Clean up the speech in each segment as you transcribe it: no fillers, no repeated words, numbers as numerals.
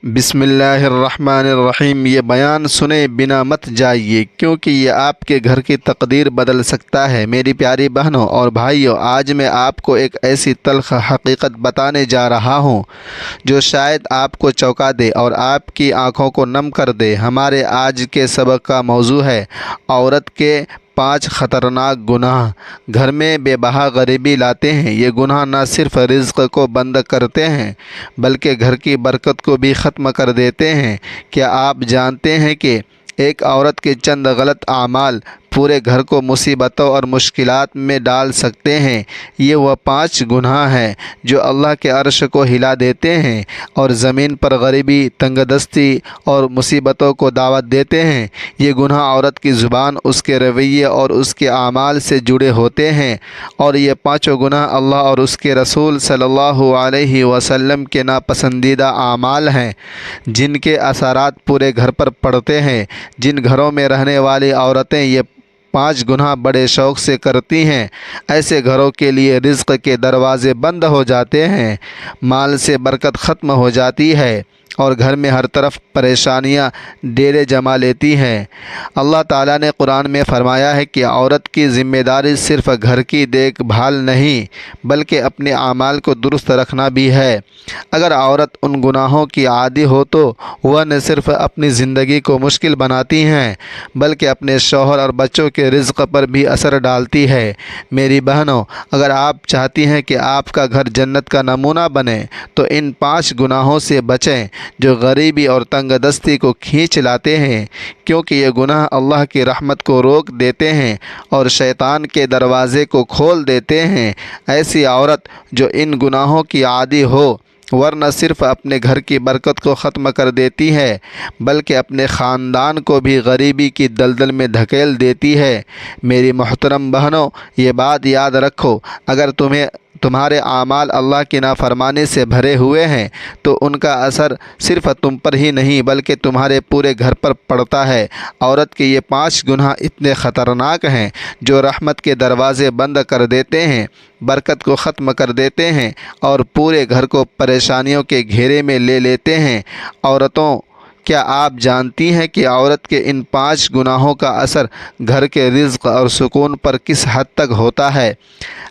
بسم اللہ الرحمن الرحیم۔ یہ بیان سنے بنا مت جائیے، کیونکہ یہ آپ کے گھر کی تقدیر بدل سکتا ہے۔ میری پیاری بہنوں اور بھائیوں، آج میں آپ کو ایک ایسی تلخ حقیقت بتانے جا رہا ہوں جو شاید آپ کو چونکا دے اور آپ کی آنکھوں کو نم کر دے۔ ہمارے آج کے سبق کا موضوع ہے عورت کے 5 خطرناک گناہ گھر میں بے بہا غریبی لاتے ہیں۔ یہ گناہ نہ صرف رزق کو بند کرتے ہیں بلکہ گھر کی برکت کو بھی ختم کر دیتے ہیں۔ کیا آپ جانتے ہیں کہ ایک عورت کے چند غلط اعمال پورے گھر کو مصیبتوں اور مشکلات میں ڈال سکتے ہیں؟ یہ وہ 5 گناہ ہیں جو اللہ کے عرش کو ہلا دیتے ہیں اور زمین پر غریبی، تنگ دستی اور مصیبتوں کو دعوت دیتے ہیں۔ یہ گناہ عورت کی زبان، اس کے رویے اور اس کے اعمال سے جڑے ہوتے ہیں، اور یہ 5 گناہ اللہ اور اس کے رسول صلی اللہ علیہ وسلم کے ناپسندیدہ اعمال ہیں جن کے اثرات پورے گھر پر پڑتے ہیں۔ جن گھروں میں رہنے والی عورتیں یہ 5 گناہ بڑے شوق سے کرتی ہیں، ایسے گھروں کے لیے رزق کے دروازے بند ہو جاتے ہیں، مال سے برکت ختم ہو جاتی ہے اور گھر میں ہر طرف پریشانیاں ڈیرے جما لیتی ہیں۔ اللہ تعالیٰ نے قرآن میں فرمایا ہے کہ عورت کی ذمہ داری صرف گھر کی دیکھ بھال نہیں بلکہ اپنے اعمال کو درست رکھنا بھی ہے۔ اگر عورت ان گناہوں کی عادی ہو تو وہ نہ صرف اپنی زندگی کو مشکل بناتی ہیں بلکہ اپنے شوہر اور بچوں کے رزق پر بھی اثر ڈالتی ہے۔ میری بہنوں، اگر آپ چاہتی ہیں کہ آپ کا گھر جنت کا نمونہ بنے تو ان 5 گناہوں سے بچیں جو غریبی اور تنگ دستی کو کھینچ لاتے ہیں، کیونکہ یہ گناہ اللہ کی رحمت کو روک دیتے ہیں اور شیطان کے دروازے کو کھول دیتے ہیں۔ ایسی عورت جو ان گناہوں کی عادی ہو ورنہ صرف اپنے گھر کی برکت کو ختم کر دیتی ہے بلکہ اپنے خاندان کو بھی غریبی کی دلدل میں دھکیل دیتی ہے۔ میری محترم بہنوں، یہ بات یاد رکھو، اگر تمہارے اعمال اللہ کی نافرمانی سے بھرے ہوئے ہیں تو ان کا اثر صرف تم پر ہی نہیں بلکہ تمہارے پورے گھر پر پڑتا ہے۔ عورت کے یہ 5 گناہ اتنے خطرناک ہیں جو رحمت کے دروازے بند کر دیتے ہیں، برکت کو ختم کر دیتے ہیں اور پورے گھر کو پریشانیوں کے گھیرے میں لے لیتے ہیں۔ عورتوں، کیا آپ جانتی ہیں کہ عورت کے ان 5 گناہوں کا اثر گھر کے رزق اور سکون پر کس حد تک ہوتا ہے؟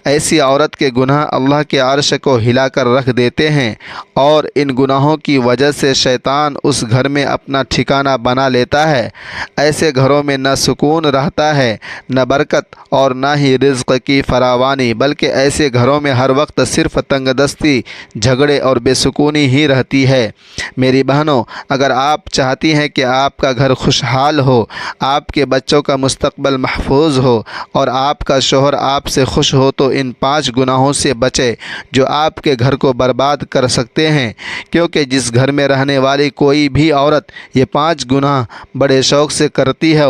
ایسی عورت کے گناہ اللہ کے عرش کو ہلا کر رکھ دیتے ہیں اور ان گناہوں کی وجہ سے شیطان اس گھر میں اپنا ٹھکانہ بنا لیتا ہے۔ ایسے گھروں میں نہ سکون رہتا ہے، نہ برکت اور نہ ہی رزق کی فراوانی، بلکہ ایسے گھروں میں ہر وقت صرف تنگ دستی، جھگڑے اور بے سکونی ہی رہتی ہے۔ میری بہنوں، اگر آپ چاہتی ہیں کہ آپ کا گھر خوشحال ہو، آپ کے بچوں کا مستقبل محفوظ ہو اور آپ کا شوہر آپ سے خوش ہو تو ان 5 گناہوں سے بچیں جو آپ کے گھر کو برباد کر سکتے ہیں، کیونکہ جس گھر میں رہنے والی کوئی بھی عورت یہ 5 گناہ بڑے شوق سے کرتی ہے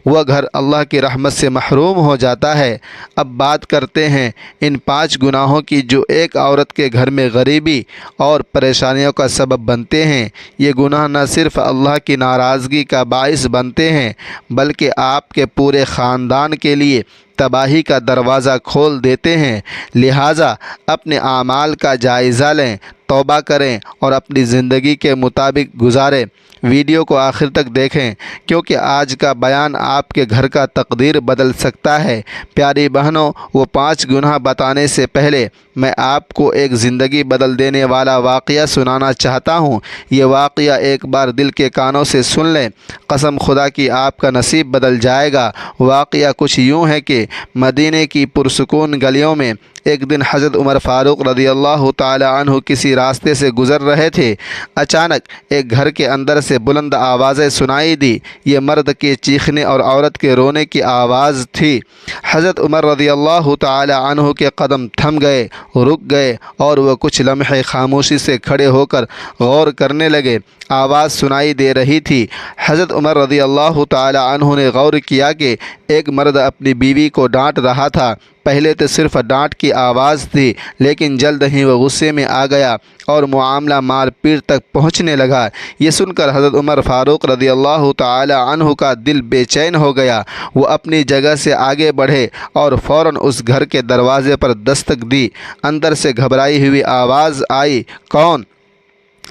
وہ گھر اللہ کی رحمت سے محروم ہو جاتا ہے۔ اب بات کرتے ہیں ان 5 گناہوں کی جو ایک عورت کے گھر میں غریبی اور پریشانیوں کا سبب بنتے ہیں۔ یہ گناہ نہ صرف اللہ کی ناراضگی کا باعث بنتے ہیں بلکہ آپ کے پورے خاندان کے لیے تباہی کا دروازہ کھول دیتے ہیں۔ لہٰذا اپنے اعمال کا جائزہ لیں، توبہ کریں اور اپنی زندگی کے مطابق گزاریں۔ ویڈیو کو آخر تک دیکھیں کیونکہ آج کا بیان آپ کے گھر کا تقدیر بدل سکتا ہے۔ پیاری بہنوں، وہ 5 گناہ بتانے سے پہلے میں آپ کو ایک زندگی بدل دینے والا واقعہ سنانا چاہتا ہوں۔ یہ واقعہ ایک بار دل کے کانوں سے سن لیں، قسم خدا کی آپ کا نصیب بدل جائے گا۔ واقعہ کچھ یوں ہے کہ مدینے کی پرسکون گلیوں میں ایک دن حضرت عمر فاروق رضی اللہ تعالی عنہ کسی راستے سے گزر رہے تھے۔ اچانک ایک گھر کے اندر سے بلند آوازیں سنائی دی۔ یہ مرد کے چیخنے اور عورت کے رونے کی آواز تھی۔ حضرت عمر رضی اللہ تعالی عنہ کے قدم تھم گئے، رک گئے اور وہ کچھ لمحے خاموشی سے کھڑے ہو کر غور کرنے لگے۔ آواز سنائی دے رہی تھی۔ حضرت عمر رضی اللہ تعالی عنہ نے غور کیا کہ ایک مرد اپنی بیوی کو ڈانٹ رہا تھا۔ پہلے تو صرف ڈانٹ کی آواز تھی لیکن جلد ہی وہ غصے میں آ گیا اور معاملہ مار پیٹ تک پہنچنے لگا۔ یہ سن کر حضرت عمر فاروق رضی اللہ تعالی عنہ کا دل بے چین ہو گیا۔ وہ اپنی جگہ سے آگے بڑھے اور فوراً اس گھر کے دروازے پر دستک دی۔ اندر سے گھبرائی ہوئی آواز آئی، کون؟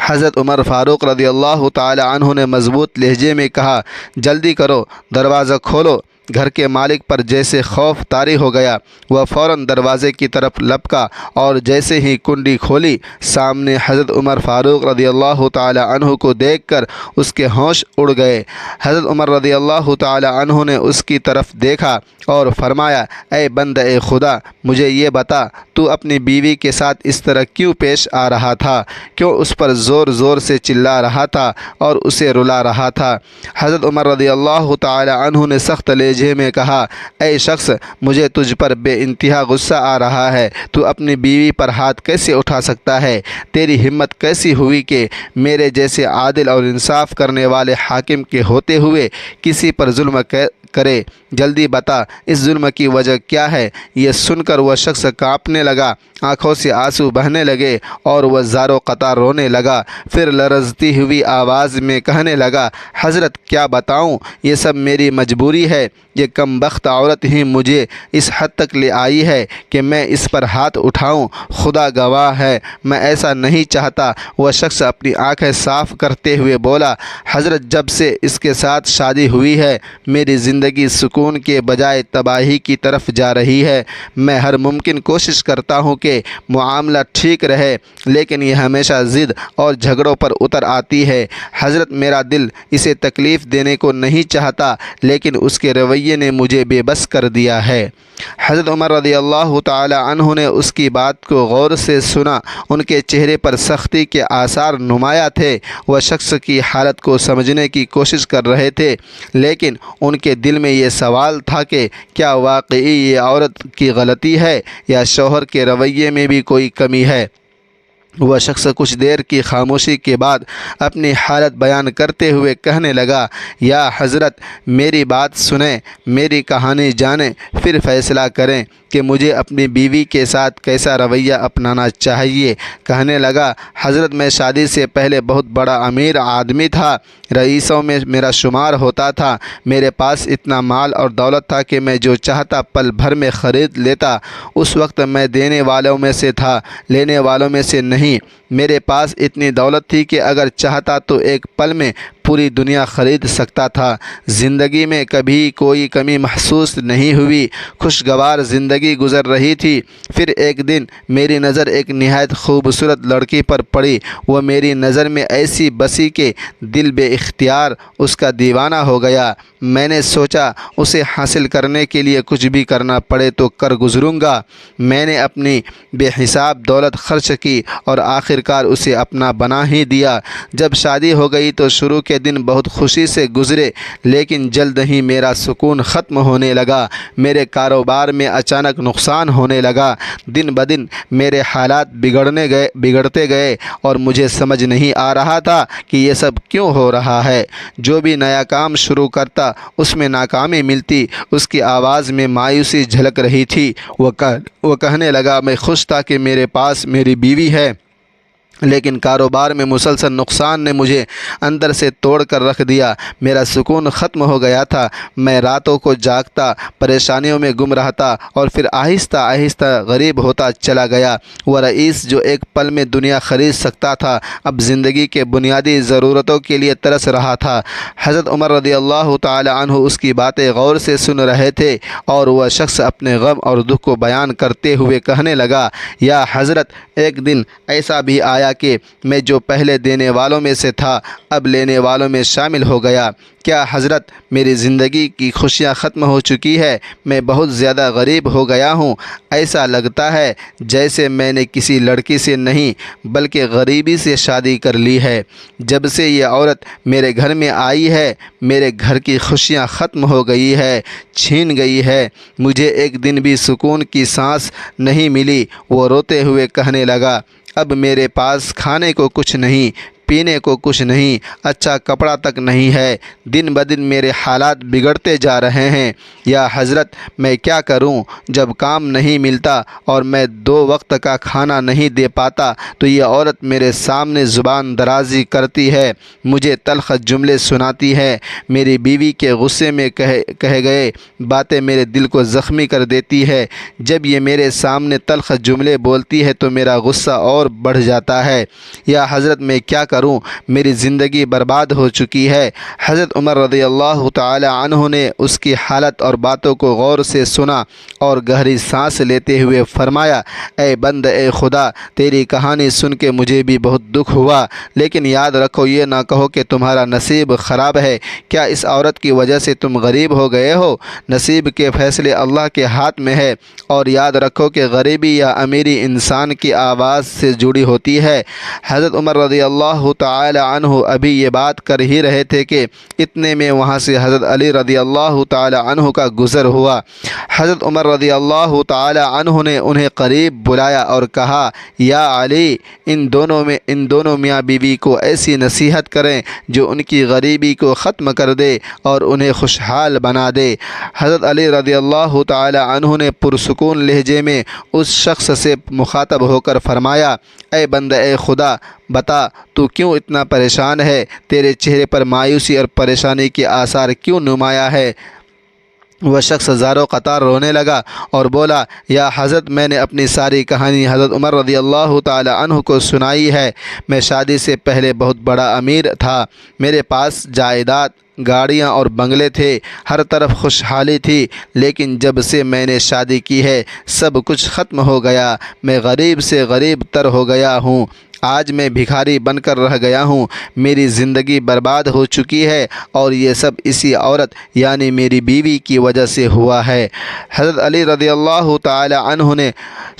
حضرت عمر فاروق رضی اللہ تعالی عنہ نے مضبوط لہجے میں کہا، جلدی کرو، دروازہ کھولو۔ گھر کے مالک پر جیسے خوف طاری ہو گیا، وہ فوراً دروازے کی طرف لپکا اور جیسے ہی کنڈی کھولی، سامنے حضرت عمر فاروق رضی اللہ تعالی عنہ کو دیکھ کر اس کے ہوش اڑ گئے۔ حضرت عمر رضی اللہ تعالی عنہ نے اس کی طرف دیکھا اور فرمایا، اے بندہ خدا، مجھے یہ بتا، تو اپنی بیوی کے ساتھ اس طرح کیوں پیش آ رہا تھا؟ کیوں اس پر زور زور سے چلا رہا تھا اور اسے رلا رہا تھا؟ حضرت عمر رضی اللہ تعالی عنہ نے سخت لہجے میں کہا، اے شخص، مجھے تجھ پر بے انتہا غصہ آ رہا ہے۔ تو اپنی بیوی پر ہاتھ کیسے اٹھا سکتا ہے؟ تیری ہمت کیسی ہوئی کہ میرے جیسے عادل اور انصاف کرنے والے حاکم کے ہوتے ہوئے کسی پر ظلم کرے؟ جلدی بتا، اس ظلم کی وجہ کیا ہے؟ یہ سن کر وہ شخص کانپنے لگا، آنکھوں سے آنسو بہنے لگے اور وہ زار و قطار رونے لگا۔ پھر لرزتی ہوئی آواز میں کہنے لگا، حضرت کیا بتاؤں، یہ سب میری مجبوری ہے۔ یہ کم بخت عورت ہی مجھے اس حد تک لے آئی ہے کہ میں اس پر ہاتھ اٹھاؤں۔ خدا گواہ ہے، میں ایسا نہیں چاہتا۔ وہ شخص اپنی آنکھیں صاف کرتے ہوئے بولا، حضرت جب سے اس کے ساتھ شادی ہوئی ہے، میری زندگی سکون کے بجائے تباہی کی طرف جا رہی ہے۔ میں ہر ممکن کوشش کرتا ہوں کہ معاملہ ٹھیک رہے، لیکن یہ ہمیشہ ضد اور جھگڑوں پر اتر آتی ہے۔ حضرت میرا دل اسے تکلیف دینے کو نہیں چاہتا، لیکن اس کے رویے نے مجھے بے بس کر دیا ہے۔ حضرت عمر رضی اللہ تعالی عنہ نے اس کی بات کو غور سے سنا۔ ان کے چہرے پر سختی کے آثار نمایاں تھے۔ وہ شخص کی حالت کو سمجھنے کی کوشش کر رہے تھے، لیکن ان کے دل میں یہ سوال تھا کہ کیا واقعی یہ عورت کی غلطی ہے یا شوہر کے رویے میں بھی کوئی کمی ہے؟ وہ شخص کچھ دیر کی خاموشی کے بعد اپنی حالت بیان کرتے ہوئے کہنے لگا، یا حضرت، میری بات سنیں، میری کہانی جانیں، پھر فیصلہ کریں کہ مجھے اپنی بیوی کے ساتھ کیسا رویہ اپنانا چاہیے۔ کہنے لگا، حضرت میں شادی سے پہلے بہت بڑا امیر آدمی تھا، رئیسوں میں میرا شمار ہوتا تھا۔ میرے پاس اتنا مال اور دولت تھا کہ میں جو چاہتا پل بھر میں خرید لیتا۔ اس وقت میں دینے والوں میں سے تھا، لینے والوں میں سے نہیں۔ میرے پاس اتنی دولت تھی کہ اگر چاہتا تو ایک پل میں پوری دنیا خرید سکتا تھا۔ زندگی میں کبھی کوئی کمی محسوس نہیں ہوئی، خوشگوار زندگی گزر رہی تھی۔ پھر ایک دن میری نظر ایک نہایت خوبصورت لڑکی پر پڑی۔ وہ میری نظر میں ایسی بسی کہ دل بے اختیار اس کا دیوانہ ہو گیا۔ میں نے سوچا اسے حاصل کرنے کے لیے کچھ بھی کرنا پڑے تو کر گزروں گا۔ میں نے اپنی بے حساب دولت خرچ کی اور آخرکار اسے اپنا بنا ہی دیا۔ جب شادی ہو گئی تو شروع کے دن بہت خوشی سے گزرے، لیکن جلد ہی میرا سکون ختم ہونے لگا۔ میرے کاروبار میں اچانک نقصان ہونے لگا۔ دن بدن میرے حالات بگڑتے گئے اور مجھے سمجھ نہیں آ رہا تھا کہ یہ سب کیوں ہو رہا ہے۔ جو بھی نیا کام شروع کرتا اس میں ناکامی ملتی۔ اس کی آواز میں مایوسی جھلک رہی تھی۔ وہ کہنے لگا، میں خوش تھا کہ میرے پاس میری بیوی ہے، لیکن کاروبار میں مسلسل نقصان نے مجھے اندر سے توڑ کر رکھ دیا۔ میرا سکون ختم ہو گیا تھا۔ میں راتوں کو جاگتا، پریشانیوں میں گم رہتا اور پھر آہستہ آہستہ غریب ہوتا چلا گیا۔ وہ رئیس جو ایک پل میں دنیا خرید سکتا تھا، اب زندگی کے بنیادی ضرورتوں کے لیے ترس رہا تھا۔ حضرت عمر رضی اللہ تعالی عنہ اس کی باتیں غور سے سن رہے تھے اور وہ شخص اپنے غم اور دکھ کو بیان کرتے ہوئے کہنے لگا، یا حضرت، ایک دن ایسا بھی آیا کہ میں جو پہلے دینے والوں میں سے تھا اب لینے والوں میں شامل ہو گیا۔ کیا حضرت، میری زندگی کی خوشیاں ختم ہو چکی ہے؟ میں بہت زیادہ غریب ہو گیا ہوں۔ ایسا لگتا ہے جیسے میں نے کسی لڑکی سے نہیں بلکہ غریبی سے شادی کر لی ہے۔ جب سے یہ عورت میرے گھر میں آئی ہے، میرے گھر کی خوشیاں ختم ہو گئی ہے، چھین گئی ہے۔ مجھے ایک دن بھی سکون کی سانس نہیں ملی۔ وہ روتے ہوئے کہنے لگا، اب میرے پاس کھانے کو کچھ نہیں، پینے کو کچھ نہیں، اچھا کپڑا تک نہیں ہے، دن بدن میرے حالات بگڑتے جا رہے ہیں۔ یا حضرت میں کیا کروں؟ جب کام نہیں ملتا اور میں 2 وقت کا کھانا نہیں دے پاتا تو یہ عورت میرے سامنے زبان درازی کرتی ہے، مجھے تلخ جملے سناتی ہے، میری بیوی کے غصے میں کہے گئے باتیں میرے دل کو زخمی کر دیتی ہے۔ جب یہ میرے سامنے تلخ جملے بولتی ہے تو میرا غصہ اور بڑھ جاتا ہے۔ یا حضرت میں کیا کروں؟ میری زندگی برباد ہو چکی ہے۔ حضرت عمر رضی اللہ تعالی عنہ نے اس کی حالت اور باتوں کو غور سے سنا اور گہری سانس لیتے ہوئے فرمایا، اے بند اے خدا، تیری کہانی سن کے مجھے بھی بہت دکھ ہوا، لیکن یاد رکھو، یہ نہ کہو کہ تمہارا نصیب خراب ہے۔ کیا اس عورت کی وجہ سے تم غریب ہو گئے ہو؟ نصیب کے فیصلے اللہ کے ہاتھ میں ہے، اور یاد رکھو کہ غریبی یا امیری انسان کی آواز سے جڑی ہوتی ہے۔ حضرت عمر رضی اللہ تعالی عنہ ابھی یہ بات کر ہی رہے تھے کہ اتنے میں وہاں سے حضرت علی رضی اللہ تعالی عنہ کا گزر ہوا۔ حضرت عمر رضی اللہ تعالی عنہ نے انہیں قریب بلایا اور کہا، یا علی، ان دونوں میاں بیوی کو ایسی نصیحت کریں جو ان کی غریبی کو ختم کر دے اور انہیں خوشحال بنا دے۔ حضرت علی رضی اللہ تعالی عنہ نے پرسکون لہجے میں اس شخص سے مخاطب ہو کر فرمایا، اے بندہ اے خدا، بتا تو کیوں اتنا پریشان ہے؟ تیرے چہرے پر مایوسی اور پریشانی کے آثار کیوں نمایاں ہے؟ وہ شخص زاروں قطار رونے لگا اور بولا، یا حضرت میں نے اپنی ساری کہانی حضرت عمر رضی اللہ تعالی عنہ کو سنائی ہے۔ میں شادی سے پہلے بہت بڑا امیر تھا، میرے پاس جائیداد، گاڑیاں اور بنگلے تھے، ہر طرف خوشحالی تھی، لیکن جب سے میں نے شادی کی ہے سب کچھ ختم ہو گیا، میں غریب سے غریب تر ہو گیا ہوں، آج میں بھکاری بن کر رہ گیا ہوں، میری زندگی برباد ہو چکی ہے، اور یہ سب اسی عورت یعنی میری بیوی کی وجہ سے ہوا ہے۔ حضرت علی رضی اللہ تعالی عنہ نے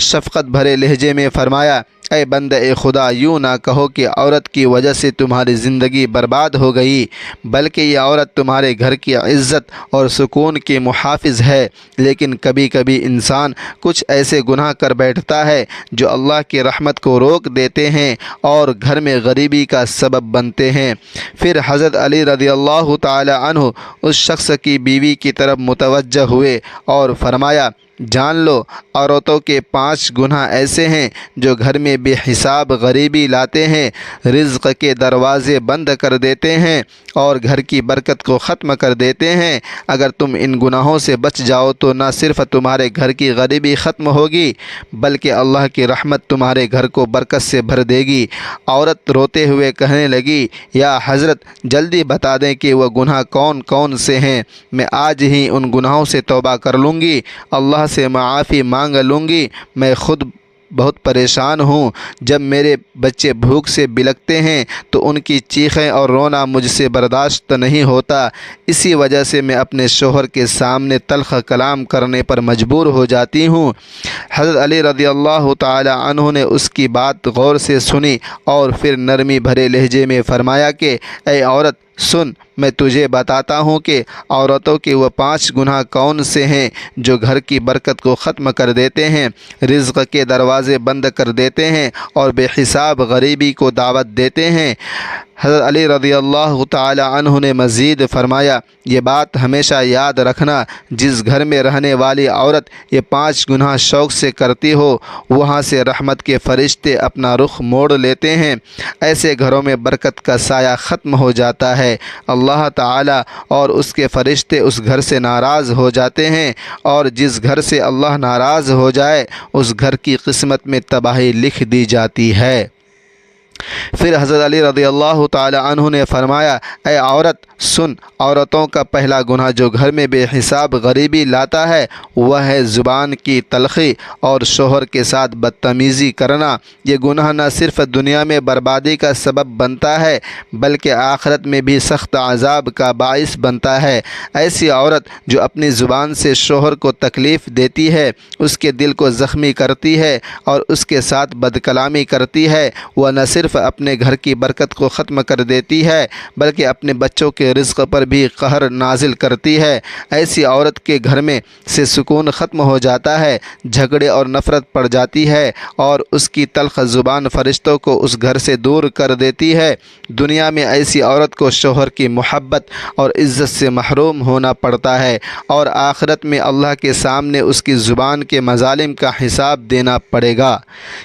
شفقت بھرے لہجے میں فرمایا، اے بندہ اے خدا، یوں نہ کہو کہ عورت کی وجہ سے تمہاری زندگی برباد ہو گئی، بلکہ یہ عورت تمہارے گھر کی عزت اور سکون کی محافظ ہے۔ لیکن کبھی کبھی انسان کچھ ایسے گناہ کر بیٹھتا ہے جو اللہ کی رحمت کو روک دیتے ہیں اور گھر میں غریبی کا سبب بنتے ہیں۔ پھر حضرت علی رضی اللہ تعالی عنہ اس شخص کی بیوی کی طرف متوجہ ہوئے اور فرمایا، جان لو، عورتوں کے 5 گناہ ایسے ہیں جو گھر میں بے حساب غریبی لاتے ہیں، رزق کے دروازے بند کر دیتے ہیں اور گھر کی برکت کو ختم کر دیتے ہیں۔ اگر تم ان گناہوں سے بچ جاؤ تو نہ صرف تمہارے گھر کی غریبی ختم ہوگی بلکہ اللہ کی رحمت تمہارے گھر کو برکت سے بھر دے گی۔ عورت روتے ہوئے کہنے لگی، یا حضرت جلدی بتا دیں کہ وہ گناہ کون کون سے ہیں، میں آج ہی ان گناہوں سے توبہ کر لوں گی، اللہ سے معافی مانگ لوں گی۔ میں خود بہت پریشان ہوں، جب میرے بچے بھوک سے بلکتے ہیں تو ان کی چیخیں اور رونا مجھ سے برداشت نہیں ہوتا، اسی وجہ سے میں اپنے شوہر کے سامنے تلخ کلام کرنے پر مجبور ہو جاتی ہوں۔ حضرت علی رضی اللہ تعالی عنہ نے اس کی بات غور سے سنی اور پھر نرمی بھرے لہجے میں فرمایا کہ اے عورت سن، میں تجھے بتاتا ہوں کہ عورتوں کے وہ 5 گناہ کون سے ہیں جو گھر کی برکت کو ختم کر دیتے ہیں، رزق کے دروازے بند کر دیتے ہیں اور بے حساب غریبی کو دعوت دیتے ہیں۔ حضرت علی رضی اللہ تعالی عنہ نے مزید فرمایا، یہ بات ہمیشہ یاد رکھنا، جس گھر میں رہنے والی عورت یہ 5 گناہ شوق سے کرتی ہو، وہاں سے رحمت کے فرشتے اپنا رخ موڑ لیتے ہیں، ایسے گھروں میں برکت کا سایہ ختم ہو جاتا ہے، اللہ تعالی اور اس کے فرشتے اس گھر سے ناراض ہو جاتے ہیں، اور جس گھر سے اللہ ناراض ہو جائے اس گھر کی قسمت میں تباہی لکھ دی جاتی ہے۔ پھر حضرت علی رضی اللہ تعالی عنہ نے فرمایا، اے عورت سن، عورتوں کا پہلا گناہ جو گھر میں بے حساب غریبی لاتا ہے وہ ہے زبان کی تلخی اور شوہر کے ساتھ بدتمیزی کرنا۔ یہ گناہ نہ صرف دنیا میں بربادی کا سبب بنتا ہے بلکہ آخرت میں بھی سخت عذاب کا باعث بنتا ہے۔ ایسی عورت جو اپنی زبان سے شوہر کو تکلیف دیتی ہے، اس کے دل کو زخمی کرتی ہے اور اس کے ساتھ بدکلامی کرتی ہے، وہ نہ صرف صرف اپنے گھر کی برکت کو ختم کر دیتی ہے بلکہ اپنے بچوں کے رزق پر بھی قہر نازل کرتی ہے۔ ایسی عورت کے گھر میں سے سکون ختم ہو جاتا ہے، جھگڑے اور نفرت پڑ جاتی ہے اور اس کی تلخ زبان فرشتوں کو اس گھر سے دور کر دیتی ہے۔ دنیا میں ایسی عورت کو شوہر کی محبت اور عزت سے محروم ہونا پڑتا ہے اور آخرت میں اللہ کے سامنے اس کی زبان کے مظالم کا حساب دینا پڑے گا۔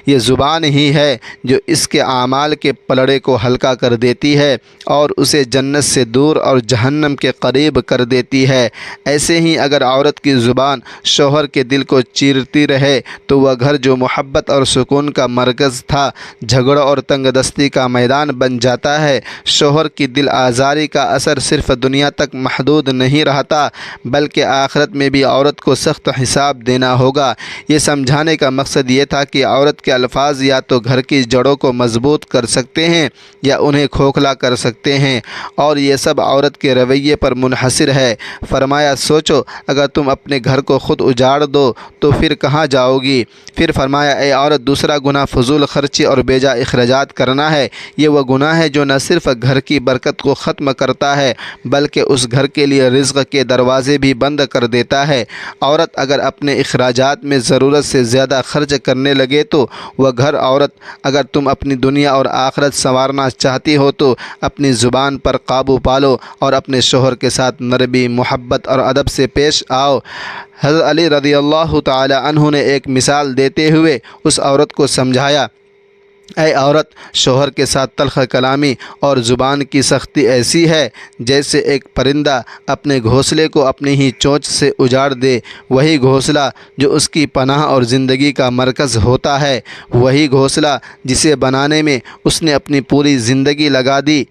یہ زبان ہی ہے جو اس کے اعمال کے پلڑے کو ہلکا کر دیتی ہے اور اسے جنت سے دور اور جہنم کے قریب کر دیتی ہے۔ ایسے ہی اگر عورت کی زبان شوہر کے دل کو چیرتی رہے تو وہ گھر جو محبت اور سکون کا مرکز تھا جھگڑوں اور تنگ دستی کا میدان بن جاتا ہے۔ شوہر کی دل آزاری کا اثر صرف دنیا تک محدود نہیں رہتا بلکہ آخرت میں بھی عورت کو سخت حساب دینا ہوگا۔ یہ سمجھانے کا مقصد یہ تھا کہ عورت کے الفاظ یا تو گھر کی جڑوں کو مضبوط کر سکتے ہیں یا انہیں کھوکھلا کر سکتے ہیں اور یہ سب عورت کے رویے پر منحصر ہے۔ فرمایا سوچو اگر تم اپنے گھر کو خود اجاڑ دو تو پھر کہاں جاؤ گی؟ پھر فرمایا اے عورت دوسرا گناہ فضول خرچی اور بیجا اخراجات کرنا ہے۔ یہ وہ گناہ ہے جو نہ صرف گھر کی برکت کو ختم کرتا ہے بلکہ اس گھر کے لیے رزق کے دروازے بھی بند کر دیتا ہے۔ عورت اگر اپنے اخراجات میں ضرورت سے زیادہ خرچ کرنے لگے تو وہ گھر عورت اگر تم اپنی دنیا اور آخرت سنوارنا چاہتی ہو تو اپنی زبان پر قابو پالو اور اپنے شوہر کے ساتھ نرمی، محبت اور ادب سے پیش آؤ۔ حضرت علی رضی اللہ تعالی عنہ نے ایک مثال دیتے ہوئے اس عورت کو سمجھایا، اے عورت شوہر کے ساتھ تلخ کلامی اور زبان کی سختی ایسی ہے جیسے ایک پرندہ اپنے گھونسلے کو اپنی ہی چونچ سے اجاڑ دے۔ وہی گھونسلہ جو اس کی پناہ اور زندگی کا مرکز ہوتا ہے، وہی گھونسلہ جسے بنانے میں اس نے اپنی پوری زندگی لگا دی۔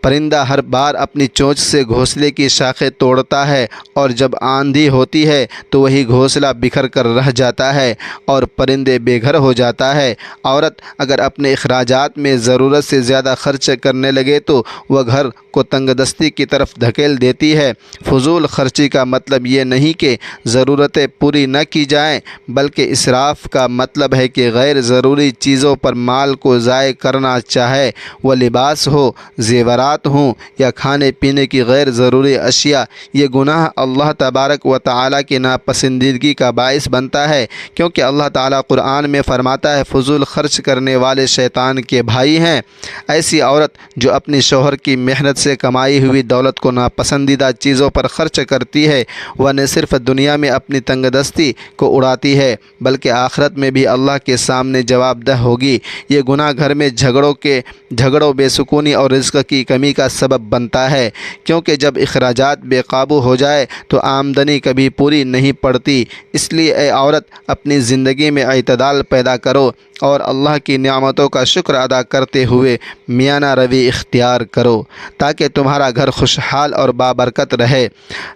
پرندہ ہر بار اپنی چونچ سے گھونسلے کی شاخیں توڑتا ہے اور جب آندھی ہوتی ہے تو وہی گھونسلہ بکھر کر رہ جاتا ہے اور پرندے بے گھر ہو جاتا ہے۔ عورت اگر اپنے اخراجات میں ضرورت سے زیادہ خرچ کرنے لگے تو وہ گھر کو تنگ دستی کی طرف دھکیل دیتی ہے۔ فضول خرچی کا مطلب یہ نہیں کہ ضرورتیں پوری نہ کی جائیں بلکہ اسراف کا مطلب ہے کہ غیر ضروری چیزوں پر مال کو ضائع کرنا، چاہے وہ لباس ہو، زیورات ہوں یا کھانے پینے کی غیر ضروری اشیاء۔ یہ گناہ اللہ تبارک و تعالیٰ کی ناپسندیدگی کا باعث بنتا ہے کیونکہ اللہ تعالیٰ قرآن میں فرماتا ہے فضول خرچ کرنے والے شیطان کے بھائی ہیں۔ ایسی عورت جو اپنی شوہر کی محنت سے کمائی ہوئی دولت کو ناپسندیدہ چیزوں پر خرچ کرتی ہے وہ نہ صرف دنیا میں اپنی تنگ دستی کو اڑاتی ہے بلکہ آخرت میں بھی اللہ کے سامنے جواب دہ ہوگی۔ یہ گناہ گھر میں جھگڑوں، بے سکونی اور رزق کی کمی کا سبب بنتا ہے کیونکہ جب اخراجات بے قابو ہو جائے تو آمدنی کبھی پوری نہیں پڑتی۔ اس لیے اے عورت اپنی زندگی میں اعتدال پیدا کرو اور اللہ کی نعمتوں کا شکر ادا کرتے ہوئے میانہ روی اختیار کرو تاکہ تمہارا گھر خوشحال اور بابرکت رہے۔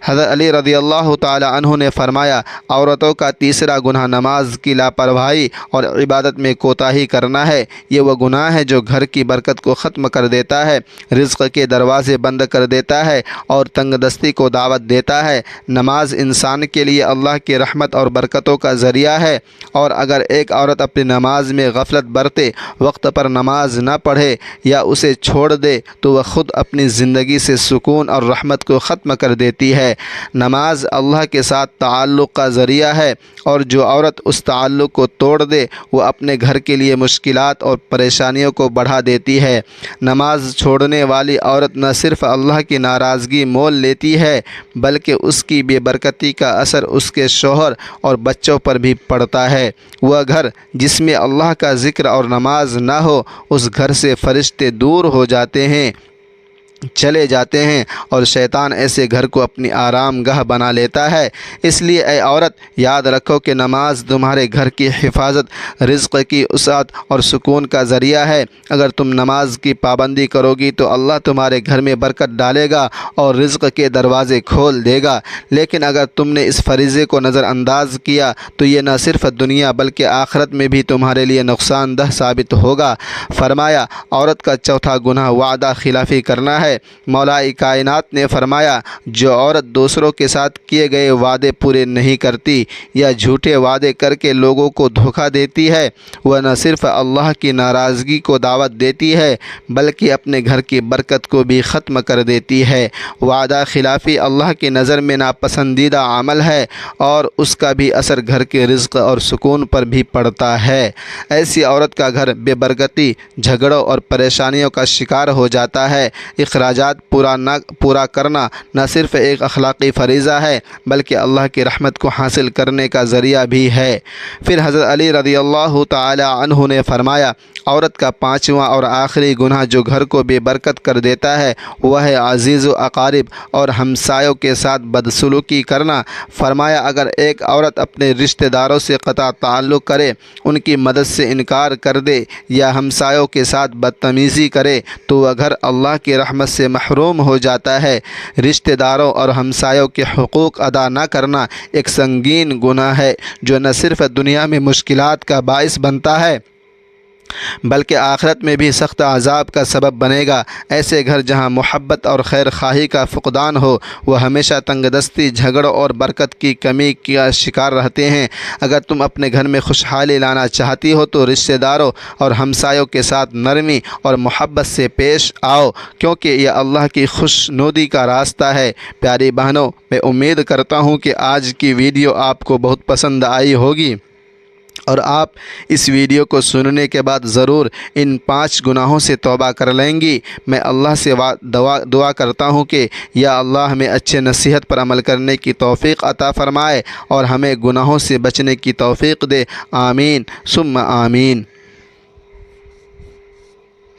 حضرت علی رضی اللہ تعالی عنہ نے فرمایا عورتوں کا تیسرا گناہ نماز کی لاپرواہی اور عبادت میں کوتاہی کرنا ہے۔ یہ وہ گناہ ہے جو گھر کی برکت کو ختم کر دیتا ہے، رزق کے دروازے بند کر دیتا ہے اور تنگ دستی کو دعوت دیتا ہے۔ نماز انسان کے لیے اللہ کی رحمت اور برکتوں کا ذریعہ ہے اور اگر ایک عورت اپنی نماز میں غفلت برتے، وقت پر نماز نہ پڑھے یا اسے چھوڑ دے تو وہ خود اپنی زندگی سے سکون اور رحمت کو ختم کر دیتی ہے۔ نماز اللہ کے ساتھ تعلق کا ذریعہ ہے اور جو عورت اس تعلق کو توڑ دے وہ اپنے گھر کے لیے مشکلات اور پریشانیوں کو بڑھا دیتی ہے۔ نماز چھوڑنے والی عورت نہ صرف اللہ کی ناراضگی مول لیتی ہے بلکہ اس کی بے برکتی کا اثر اس کے شوہر اور بچوں پر بھی پڑتا ہے۔ وہ گھر جس میں اللہ کا ذکر اور نماز نہ ہو اس گھر سے فرشتے دور ہو جاتے ہیں، چلے جاتے ہیں اور شیطان ایسے گھر کو اپنی آرام گاہ بنا لیتا ہے۔ اس لیے اے عورت یاد رکھو کہ نماز تمہارے گھر کی حفاظت، رزق کی وسعت اور سکون کا ذریعہ ہے۔ اگر تم نماز کی پابندی کرو گی تو اللہ تمہارے گھر میں برکت ڈالے گا اور رزق کے دروازے کھول دے گا، لیکن اگر تم نے اس فریضے کو نظر انداز کیا تو یہ نہ صرف دنیا بلکہ آخرت میں بھی تمہارے لیے نقصان دہ ثابت ہوگا۔ فرمایا عورت کا چوتھا گناہ وعدہ خلافی کرنا ہے۔ ہے۔ مولا کائنات نے فرمایا، جو عورت دوسروں کے ساتھ کیے گئے وعدے پورے نہیں کرتی یا جھوٹے وعدے کر کے لوگوں کو دھوکہ دیتی ہے، وہ نہ صرف اللہ کی ناراضگی کو دعوت دیتی ہے بلکہ اپنے گھر کی برکت کو بھی ختم کر دیتی ہے۔ وعدہ خلافی اللہ کی نظر میں ناپسندیدہ عمل ہے اور اس کا بھی اثر گھر کے رزق اور سکون پر بھی پڑتا ہے۔ ایسی عورت کا گھر بے برکتی، جھگڑوں اور پریشانیوں کا شکار ہو جاتا ہے۔ اخراجات پورا کرنا نہ صرف ایک اخلاقی فریضہ ہے بلکہ اللہ کی رحمت کو حاصل کرنے کا ذریعہ بھی ہے۔ پھر حضرت علی رضی اللہ تعالی عنہ نے فرمایا، عورت کا پانچواں اور آخری گناہ جو گھر کو بے برکت کر دیتا ہے وہ ہے عزیز و اقارب اور ہمسایوں کے ساتھ بدسلوکی کرنا۔ فرمایا، اگر ایک عورت اپنے رشتہ داروں سے قطع تعلق کرے، ان کی مدد سے انکار کر دے یا ہمسایوں کے ساتھ بدتمیزی کرے تو وہ گھر اللہ کی رحمت سے محروم ہو جاتا ہے۔ رشتہ داروں اور ہمسایوں کے حقوق ادا نہ کرنا ایک سنگین گناہ ہے جو نہ صرف دنیا میں مشکلات کا باعث بنتا ہے بلکہ آخرت میں بھی سخت عذاب کا سبب بنے گا۔ ایسے گھر جہاں محبت اور خیر خواہی کا فقدان ہو وہ ہمیشہ تنگ دستی، جھگڑوں اور برکت کی کمی کا شکار رہتے ہیں۔ اگر تم اپنے گھر میں خوشحالی لانا چاہتی ہو تو رشتہ داروں اور ہمسایوں کے ساتھ نرمی اور محبت سے پیش آؤ، کیونکہ یہ اللہ کی خوشنودی کا راستہ ہے۔ پیاری بہنوں، میں امید کرتا ہوں کہ آج کی ویڈیو آپ کو بہت پسند آئی ہوگی اور آپ اس ویڈیو کو سننے کے بعد ضرور ان 5 گناہوں سے توبہ کر لیں گی۔ میں اللہ سے دعا کرتا ہوں کہ یا اللہ ہمیں اچھے نصیحت پر عمل کرنے کی توفیق عطا فرمائے اور ہمیں گناہوں سے بچنے کی توفیق دے۔ آمین ثم آمین۔